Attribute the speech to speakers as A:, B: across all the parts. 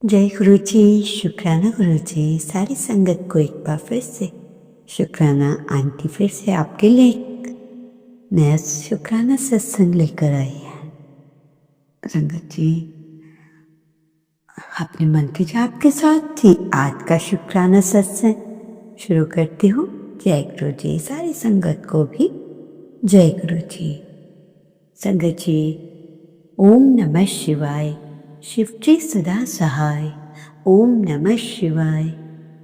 A: जय गुरु जी, शुक्राना गुरु जी। सारी संगत को एक बार फिर से शुक्राना। आंटी फिर से आपके लिए एक नया शुक्राना सत्संग लेकर आई है। संगत जी, अपने मन के जाप के साथ ही आज का शुक्राना सत्संग शुरू करती हूँ। जय गुरु जी। सारी संगत को भी जय गुरु जी। संगत जी, ओम नमः शिवाय। शिव जी सदा सहाय। ओम नमः शिवाय।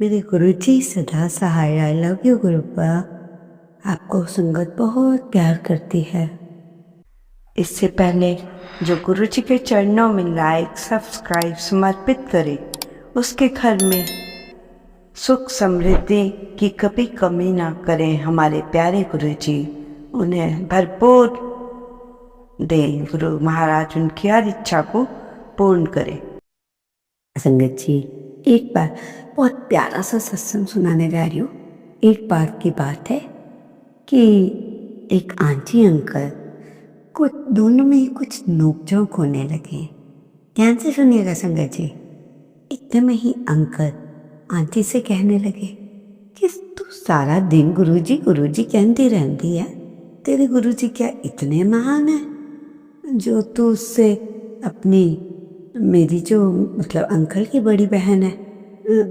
A: मेरे गुरु जी सदा सहाय। I love you गुरुपा। आपको संगत बहुत प्यार करती है।
B: इससे पहले जो गुरु जी के चरणों में लाइक सब्सक्राइब समर्पित करे, उसके घर में सुख समृद्धि की कभी कमी ना करें। हमारे प्यारे गुरु जी उन्हें भरपूर दें। गुरु महाराज उनकी हर इच्छा को पूर्ण करें।
A: संगत जी, एक बार बहुत प्यारा सा सत्संग सुनाने जा रही हूँ। एक बार की बात है कि एक आंटी अंकल कुछ दोनों में ही कुछ नोकझोंक होने लगे। ध्यान से सुनिएगा संगत जी। इतने में ही अंकल आंटी से कहने लगे कि तू सारा दिन गुरुजी गुरुजी कहती रहती है। तेरे गुरुजी क्या इतने महान है जो तू उससे अपनी मेरी जो मतलब अंकल की बड़ी बहन है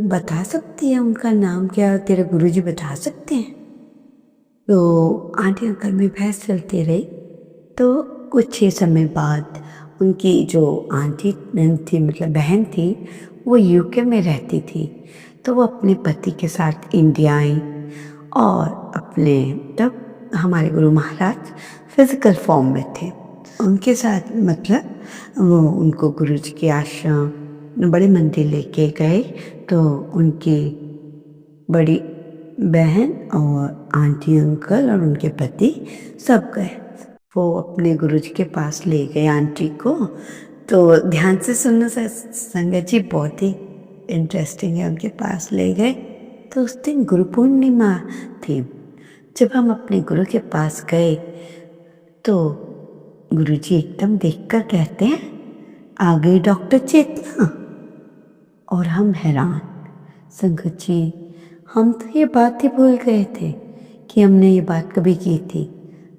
A: बता सकती है उनका नाम क्या? तेरे गुरुजी बता सकते हैं? तो आंटी अंकल में बहस चलती रही। तो कुछ ही समय बाद उनकी जो आंटी थी मतलब बहन थी, वो यूके में रहती थी। तो वो अपने पति के साथ इंडिया आई और अपने तब हमारे गुरु महाराज फिजिकल फॉर्म में थे। उनके साथ मतलब वो उनको गुरु जी के आश्रम बड़े मंदिर लेके गए। तो उनकी बड़ी बहन और आंटी अंकल और उनके पति सब गए। वो अपने गुरुजी के पास ले गए आंटी को। तो ध्यान से सुनना संगत जी, बहुत ही इंटरेस्टिंग है। उनके पास ले गए तो उस दिन गुरु पूर्णिमा थी। जब हम अपने गुरु के पास गए तो गुरुजी एकदम देखकर कहते हैं, आ गई डॉक्टर चेतना। और हम हैरान। संगत जी, हम तो ये बात ही भूल गए थे कि हमने ये बात कभी की थी,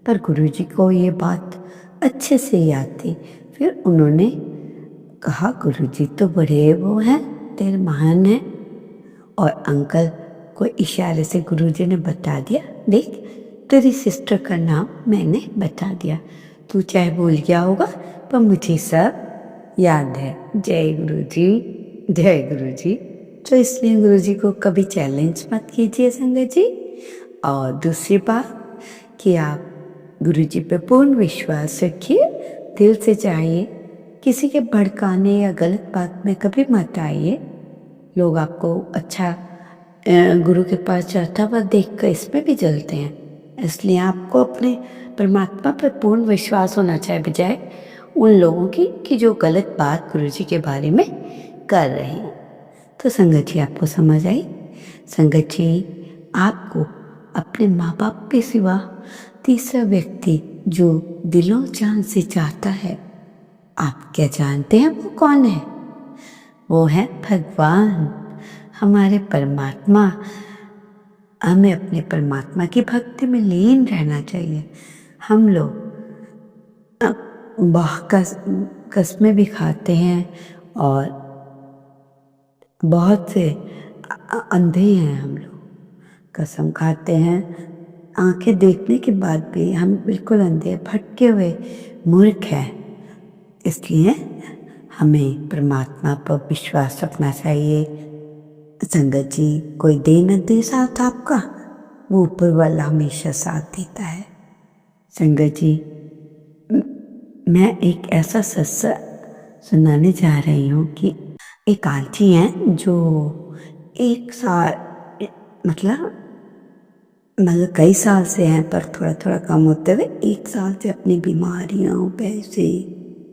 A: पर गुरुजी को ये बात अच्छे से याद थी। फिर उन्होंने कहा, गुरुजी तो बड़े वो हैं, तेरे महान हैं। और अंकल को इशारे से गुरुजी ने बता दिया, देख तेरी सिस्टर का नाम मैंने बता दिया। तू चाहे भूल गया होगा पर मुझे सब याद है। जय गुरुजी, जय गुरुजी। तो इसलिए गुरुजी को कभी चैलेंज मत कीजिए संगत जी। और दूसरी बात कि आप गुरुजी पे पूर्ण विश्वास रखिए, दिल से चाहिए, किसी के भड़काने या गलत बात में कभी मत आइए। लोग आपको अच्छा गुरु के पास जाता हुआ देख कर इसमें भी जलते हैं। इसलिए आपको अपने परमात्मा पर पूर्ण विश्वास होना चाहिए, बजाय उन लोगों की कि जो गलत बात गुरु जी के बारे में कर रहे हैं। तो संगत जी, आपको समझ आई? संगत जी, आपको अपने माँ बाप के सिवा तीसरा व्यक्ति जो दिलों जान से चाहता है, आप क्या जानते हैं वो कौन है? वो है भगवान, हमारे परमात्मा। हमें अपने परमात्मा की भक्ति में लीन रहना चाहिए। हम लोग बहुत कस्में भी खाते हैं और बहुत से अंधे हैं। हम लोग कसम खाते हैं, आंखें देखने के बाद भी हम बिल्कुल अंधे भटके हुए मूर्ख हैं। इसलिए हमें परमात्मा पर विश्वास रखना चाहिए। संगत जी, कोई दे न दे साथ आपका, वो ऊपर वाला हमेशा साथ देता है। संगत जी, मैं एक ऐसा सत्संग सुनाने जा रही हूँ कि एक आंटी हैं जो एक साल मतलब कई साल से हैं, पर थोड़ा थोड़ा कम होते हुए 1 साल से अपनी बीमारियों, पैसे,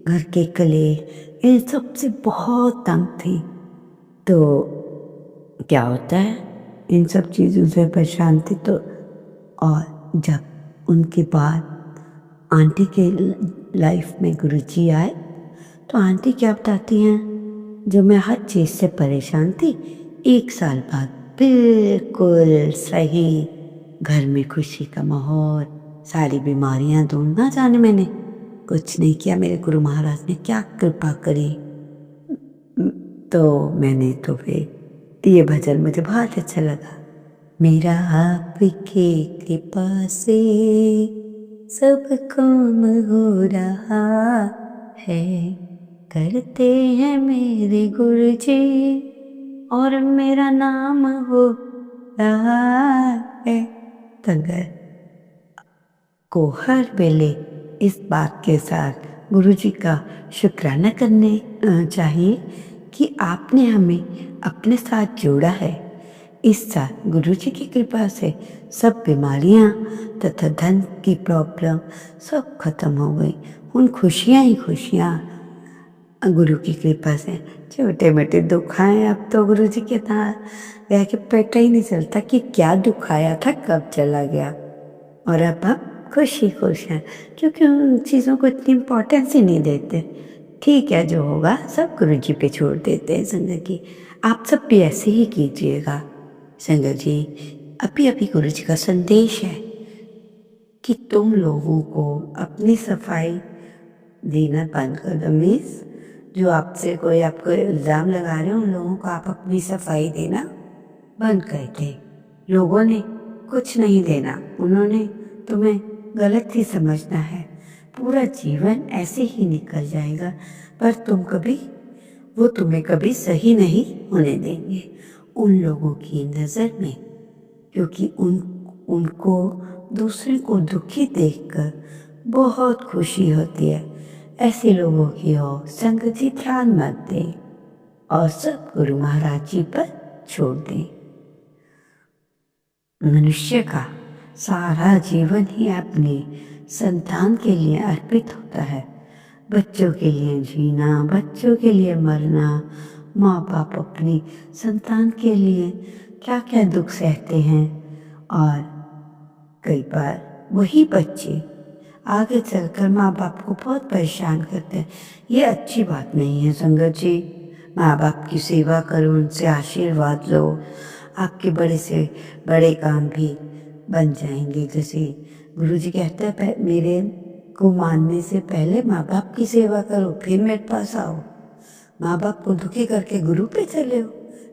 A: घर के कलेश, इन सब से बहुत तंग थी। तो क्या होता है, इन सब चीज़ों से परेशान थी। तो और जब उनके बाद आंटी के लाइफ में गुरुजी आए तो आंटी क्या बताती हैं जो मैं हर चीज़ से परेशान थी, 1 साल बाद बिल्कुल सही। घर में खुशी का माहौल, सारी बीमारियां दूर। ना जाने मैंने कुछ नहीं किया, मेरे गुरु महाराज ने क्या कृपा करी। तो मैंने तो फिर ये भजन मुझे बहुत अच्छा लगा। मेरा आपके कृपा से सब काम हो रहा है, करते हैं मेरे गुरु जी और मेरा नाम हो रहा है। तंगर को हर वेले इस बात के साथ गुरु जी का शुक्राना करने चाहिए कि आपने हमें अपने साथ जोड़ा है। इस साल गुरु जी की कृपा से सब बीमारियां तथा धन की प्रॉब्लम सब खत्म हो गई। उन खुशियां ही खुशियां गुरु की कृपा से। छोटे मोटे दुख आए अब तो गुरु जी के साथ रह के पता ही नहीं चलता कि क्या दुख आया था, कब चला गया। और अब हम खुशी खुश हैं क्योंकि उन चीज़ों को इतनी इम्पोर्टेंस ही नहीं देते। ठीक है, जो होगा सब गुरु जी पे छोड़ देते हैं। संगत जी, आप सब भी ऐसे ही कीजिएगा। संगत जी, अभी अभी गुरु जी का संदेश है कि तुम लोगों को अपनी सफाई देना बंद कर दो। मीन्स जो आपसे कोई आपको इल्ज़ाम लगा रहे हो, उन लोगों को आप अपनी सफाई देना बंद कर दे। लोगों ने कुछ नहीं देना, उन्होंने तुम्हें गलत ही समझना है। पूरा जीवन ऐसे ही निकल जाएगा, पर वो तुम्हें कभी सही नहीं होने देंगे उन लोगों की नज़र में, क्योंकि उनको दूसरे को दुखी देखकर बहुत खुशी होती है। ऐसे लोगों की ओर संगत जी ध्यान मत दे और सब गुरु महाराज जी पर छोड़ दें। मनुष्य का सारा जीवन ही अपनी संतान के लिए अर्पित होता है। बच्चों के लिए जीना, बच्चों के लिए मरना। माँ बाप अपनी संतान के लिए क्या क्या दुख सहते हैं, और कई बार वही बच्चे आगे चलकर माँ बाप को बहुत परेशान करते हैं। ये अच्छी बात नहीं है संगत जी। माँ बाप की सेवा करो, उनसे आशीर्वाद लो, आपके बड़े से बड़े काम भी बन जाएंगे। जैसे गुरु जी कहते हैं, मेरे को मानने से पहले माँ बाप की सेवा करो, फिर मेरे पास आओ। माँ बाप को दुखी करके गुरु पे चले हो,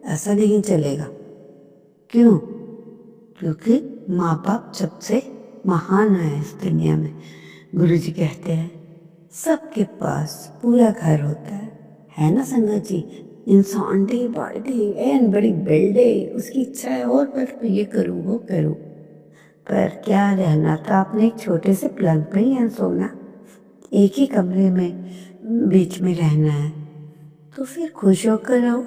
A: ऐसा नहीं चलेगा। क्यों? क्योंकि माँ बाप सबसे महान है इस दुनिया में। गुरु जी कहते हैं सबके पास पूरा घर होता है ना संगत जी। इंसान डे बर्थडे एंड बड़ी बिल्डिंग, उसकी इच्छा है और पर ये करूँ वो करूँ, पर क्या रहना था आपने एक छोटे से पलंग पे ही सोना, एक ही कमरे में बीच में रहना है, तो फिर खुश होकर रहो।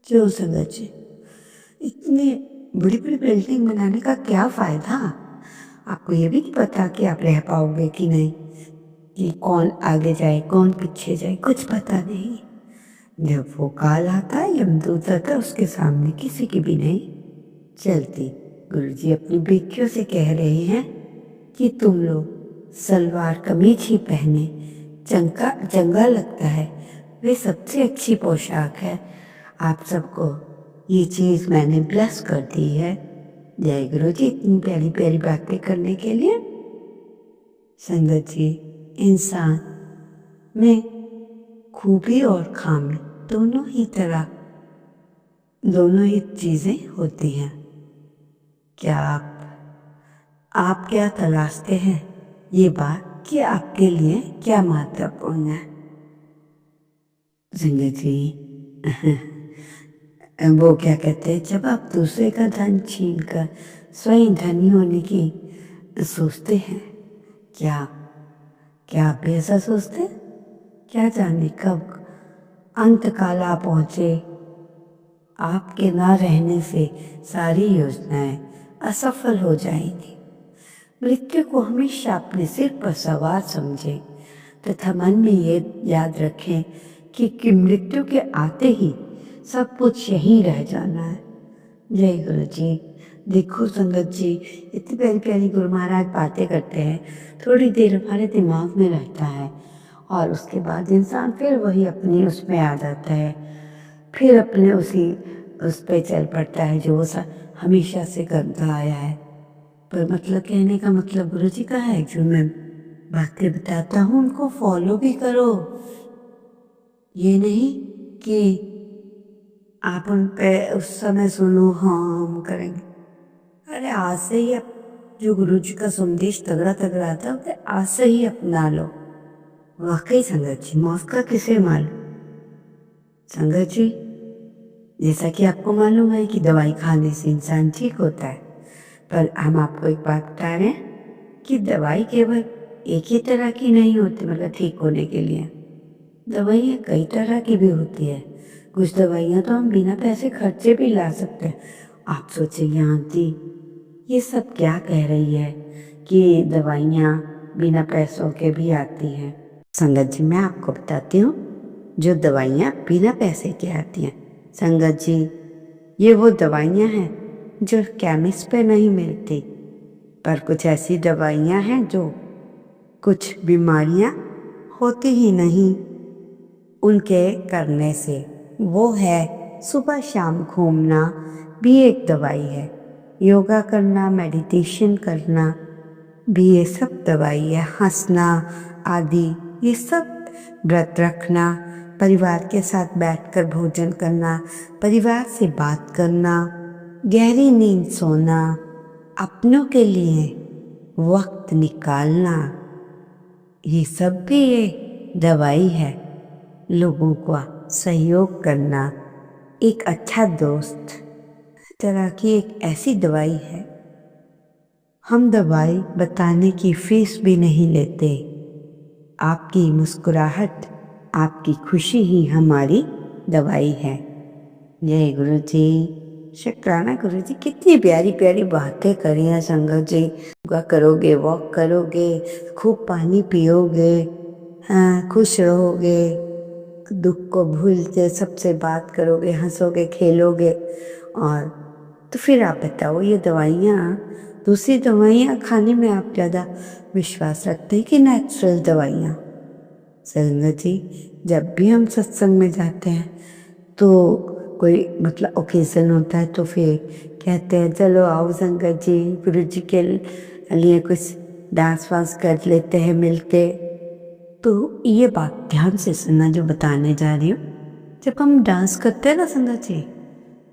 A: क्यों संगत जी, इतनी बड़ी बड़ी बिल्डिंग बनाने का क्या फायदा? आपको ये भी नहीं पता कि आप रह पाओगे कि नहीं, कि कौन आगे जाए कौन पीछे जाए, कुछ पता नहीं। जब वो काल आता है, यमदूत आता है, उसके सामने किसी की भी नहीं चलती। गुरुजी अपनी बेटियों से कह रहे हैं कि तुम लोग सलवार कमीज ही पहने, चंगा लगता है, वे सबसे अच्छी पोशाक है। आप सबको ये चीज़ मैंने ब्लेस कर दी है। जय गुरु जी, इतनी प्यारी प्यारी बातें करने के लिए। संगत जी, इंसान में खूबी और खामी दोनों ही चीज़ें होती हैं। क्या आप क्या तलाशते हैं, ये बात कि आपके लिए क्या महत्वपूर्ण है? संगत जी, वो क्या कहते हैं, जब आप दूसरे का धन छीन कर स्वयं धनी होने की सोचते हैं, क्या क्या आप भी ऐसा सोचते हैं? क्या जाने कब अंत काला पहुँचे, आपके ना रहने से सारी योजनाएं असफल हो जाएंगी। मृत्यु को हमेशा अपने सिर पर सवार समझें तथा मन में ये याद रखें कि मृत्यु के आते ही सब कुछ यहीं रह जाना है। जय गुरु जी। देखो संगत जी, इतनी प्यारी प्यारी गुरु महाराज बातें करते हैं, थोड़ी देर हमारे दिमाग में रहता है और उसके बाद इंसान फिर वही अपनी उसमें आ जाता है, फिर अपने उस पे चल पड़ता है जो वो हमेशा से करता आया है। पर मतलब कहने का मतलब गुरुजी का है जो मैं बातें बताता हूँ उनको फॉलो भी करो। ये नहीं कि आप उन पे उस समय सुनो हाँ हम करेंगे। अरे आज से ही आप जो गुरुजी का संदेश तगड़ा तगड़ा आता है उसे आज से ही अपना लो। वाकई संगत जी मौका किसे मालूम। संगत जी जैसा कि आपको मालूम है कि दवाई खाने से इंसान ठीक होता है, पर हम आपको एक बात बता रहे हैं कि दवाई केवल एक ही तरह की नहीं होती, मतलब ठीक होने के लिए दवाइयाँ कई तरह की भी होती है। कुछ दवाइयाँ तो हम बिना पैसे खर्चे भी ला सकते हैं। आप सोचेंगे आंटी ये सब क्या कह रही है कि दवाइयाँ बिना पैसों के भी आती हैं। संगत जी मैं आपको बताती हूँ जो दवाइयाँ बिना पैसे के आती हैं। संगत जी ये वो दवाइयाँ हैं जो केमिस्ट पे नहीं मिलती, पर कुछ ऐसी दवाइयाँ हैं जो कुछ बीमारियाँ होती ही नहीं उनके करने से। वो है सुबह शाम घूमना भी एक दवाई है, योगा करना मेडिटेशन करना भी ये सब दवाई है, हंसना आदि ये सब, व्रत रखना, परिवार के साथ बैठकर भोजन करना, परिवार से बात करना, गहरी नींद सोना, अपनों के लिए वक्त निकालना, ये सब भी ये दवाई है। लोगों का सहयोग करना, एक अच्छा दोस्त तरह की एक ऐसी दवाई है। हम दवाई बताने की फीस भी नहीं लेते। आपकी मुस्कुराहट आपकी खुशी ही हमारी दवाई है। जय गुरु जी। शुक्राना गुरु जी, कितनी प्यारी प्यारी बातें करी हैं संगत जी। योगा करोगे, वॉक करोगे, खूब पानी पियोगे, हाँ खुश रहोगे, दुख को भूलते सबसे बात करोगे, हंसोगे खेलोगे, और तो फिर आप बताओ ये दवाइयाँ, दूसरी दवाइयाँ खाने में आप ज़्यादा विश्वास रखते हैं कि नेचुरल दवाइयाँ। संगत जी जब भी हम सत्संग में जाते हैं तो कोई मतलब ओकेज़न होता है तो फिर कहते हैं चलो आओ संगत जी गुरु जी के लिए कुछ डांस वांस कर लेते हैं मिलके। तो ये बात ध्यान से सुनना जो बताने जा रही हूँ। जब हम डांस करते हैं ना संगत जी,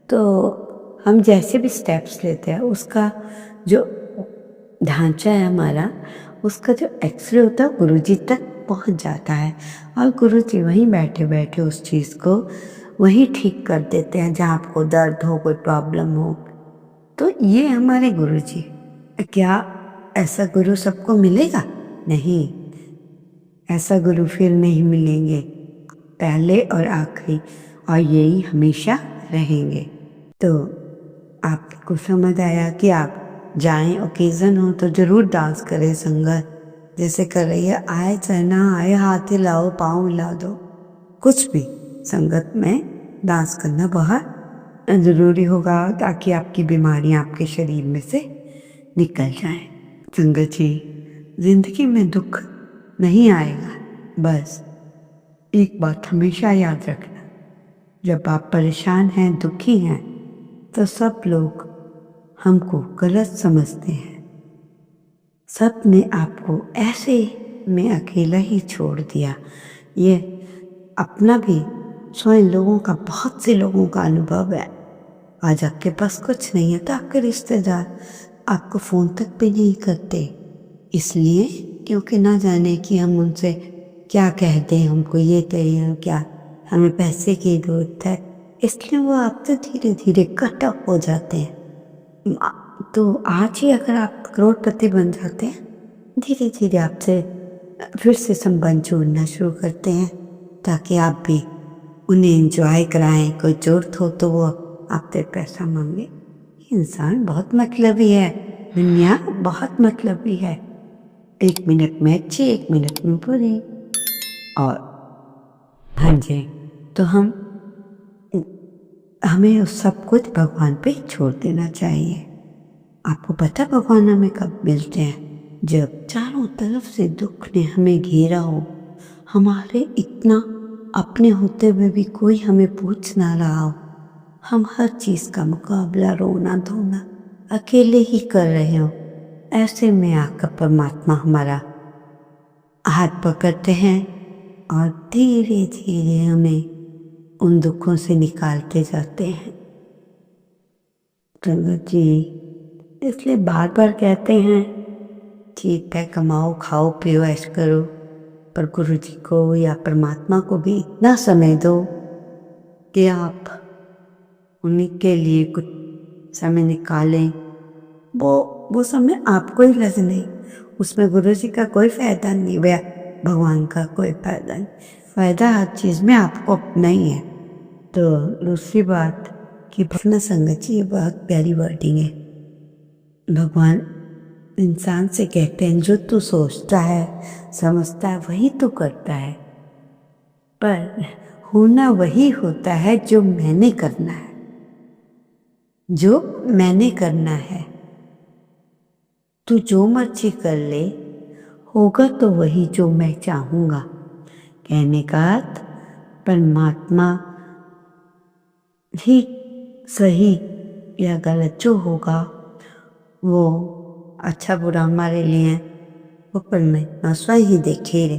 A: तो हम जैसे भी स्टेप्स लेते हैं उसका जो ढांचा है हमारा, उसका जो एक्सरे होता है गुरुजी तक पहुंच जाता है, और गुरुजी वहीं बैठे बैठे उस चीज़ को वहीं ठीक कर देते हैं जहाँ आपको दर्द हो, कोई प्रॉब्लम हो। तो ये हमारे गुरुजी। क्या ऐसा गुरु सबको मिलेगा? नहीं, ऐसा गुरु फिर नहीं मिलेंगे, पहले और आखिरी, और यही हमेशा रहेंगे। तो आपको समझ आया कि आप जाएं, ओकेज़न हो तो ज़रूर डांस करें संगत, जैसे कर रही है, आए चाहे ना आए, हाथ हिलाओ, पाँव हिला दो, कुछ भी संगत में डांस करना बहुत ज़रूरी होगा ताकि आपकी बीमारियां आपके शरीर में से निकल जाएं। संगत जी जिंदगी में दुख नहीं आएगा, बस एक बात हमेशा याद रखना, जब आप परेशान हैं, दुखी हैं, तो सब लोग हमको गलत समझते हैं। सब ने आपको ऐसे में अकेला ही छोड़ दिया। ये अपना भी स्वयं लोगों का, बहुत से लोगों का अनुभव है। आज आपके पास कुछ नहीं है तो आपके रिश्तेदार आपको फ़ोन तक भी नहीं करते, इसलिए क्योंकि ना जाने कि हम उनसे क्या कह दें, हमको ये चाहिए क्या, हमें पैसे की ज़रूरत है, इसलिए वो आपसे धीरे धीरे कट ऑफ हो जाते हैं। तो आज ही अगर आप करोड़पति बन जाते हैं, धीरे धीरे आपसे फिर से संबंध जोड़ना शुरू करते हैं ताकि आप भी उन्हें एंजॉय कराएं। कोई ज़रूरत हो तो वो आपसे पैसा मांगे। इंसान बहुत मतलबी है, दुनिया बहुत मतलबी है, 1 मिनट में अच्छी, 1 मिनट में बुरी। और हाँ जी, तो हमें उस सब कुछ भगवान पे छोड़ देना चाहिए। आपको पता भगवान हमें कब मिलते हैं? जब चारों तरफ से दुख ने हमें घेरा हो, हमारे इतना अपने होते हुए भी कोई हमें पूछ ना रहा हो। हम हर चीज़ का मुकाबला रोना धोना अकेले ही कर रहे हो। ऐसे में आकर परमात्मा हमारा हाथ पकड़ते हैं और धीरे धीरे हमें उन दुखों से निकालते जाते हैं। संगत जी इसलिए बार बार कहते हैं ठीक है, कमाओ खाओ पियो ऐश करो, पर गुरु जी को या परमात्मा को भी इतना समय दो कि आप उन्हीं के लिए कुछ समय निकालें। वो समय आपको ही लगने, उसमें गुरु जी का कोई फायदा नहीं, वे भगवान का कोई फायदा नहीं। फायदा हर चीज़ में आपको अपना ही है। तो दूसरी बात कि अपना संगत जी, ये बहुत प्यारी वर्डिंग है। भगवान इंसान से कहते हैं जो तू सोचता है समझता है वही तू करता है, पर होना वही होता है जो मैंने करना है। जो मैंने करना है, तू जो मर्जी कर ले, होगा तो वही जो मैं चाहूँगा। कहने का अर्थ परमात्मा ही सही या गलत जो होगा वो अच्छा बुरा हमारे लिए वो परमात्मा स्वयं ही देखे रे।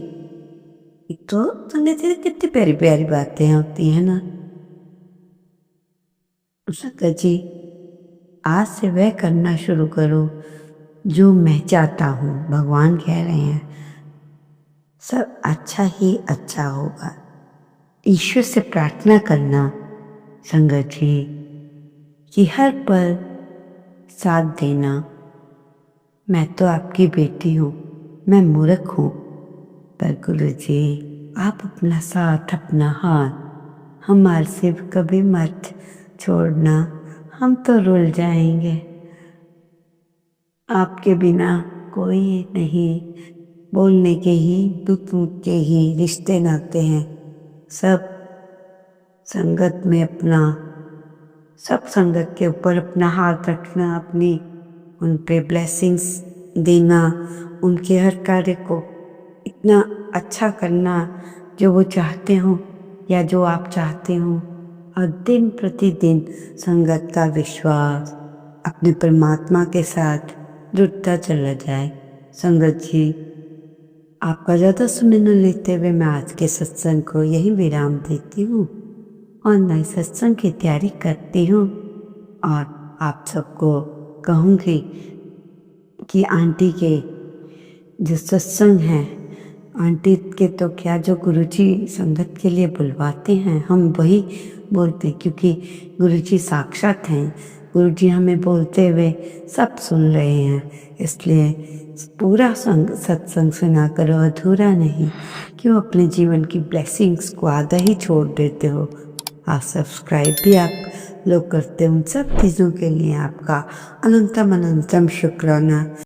A: एक तो संगत जी कितनी प्यारी प्यारी बातें होती हैं ना। संगत जी आज से वह करना शुरू करो जो मैं चाहता हूँ। भगवान कह रहे हैं सब अच्छा ही अच्छा होगा। ईश्वर से प्रार्थना करना संगत जी कि हर पल साथ देना। मैं तो आपकी बेटी हूँ, मैं मूर्ख हूँ, पर गुरु जी आप अपना साथ अपना हाथ हमारे से कभी मत छोड़ना, हम तो रुल जाएंगे। आपके बिना कोई नहीं, बोलने के ही दुख के ही रिश्ते नाते हैं। सब संगत में अपना, सब संगत के ऊपर अपना हाथ रखना, अपनी उन पे ब्लेसिंग्स देना, उनके हर कार्य को इतना अच्छा करना जो वो चाहते हो या जो आप चाहते हो, और दिन प्रतिदिन संगत का विश्वास अपने परमात्मा के साथ जुड़ता चला जाए। संगत जी आपका ज़्यादा समय न लेते हुए मैं आज के सत्संग को यही विराम देती हूँ और नए सत्संग की तैयारी करती हूँ। और आप सबको कहूँगी कि आंटी के जो सत्संग हैं, आंटी के तो क्या जो गुरुजी संगत के लिए बुलवाते हैं हम वही बोलते हैं, क्योंकि गुरुजी साक्षात हैं। गुरुजी हमें बोलते हुए सब सुन रहे हैं, इसलिए पूरा सत्संग सुना करो, अधूरा नहीं। क्यों अपने जीवन की ब्लेसिंग्स को आधा ही छोड़ देते हो। आप सब्सक्राइब भी आप लोग करते हो, उन सब चीज़ों के लिए आपका अनंतम अनंतम शुक्राना।